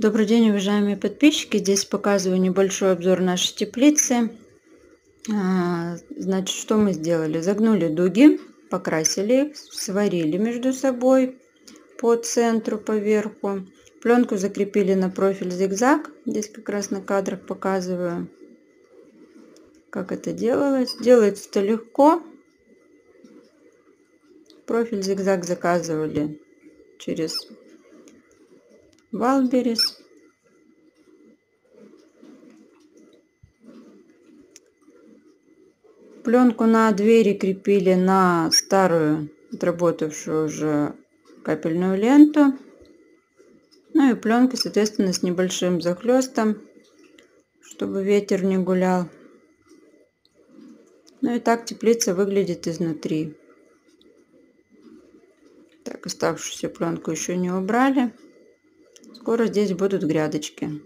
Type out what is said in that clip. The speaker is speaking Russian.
Добрый день, уважаемые подписчики! Здесь показываю небольшой обзор нашей теплицы. Значит, что мы сделали? Загнули дуги, покрасили их, сварили между собой по центру, по верху. Пленку закрепили на профиль зигзаг. Здесь как раз на кадрах показываю, как это делалось. Делается это легко. Профиль зигзаг заказывали через Валберес. Пленку на двери крепили на старую отработавшую уже капельную ленту. Ну и пленка, соответственно, с небольшим захлестом, чтобы ветер не гулял. Ну и так теплица выглядит изнутри. Так, оставшуюся пленку еще не убрали. Скоро здесь будут грядочки.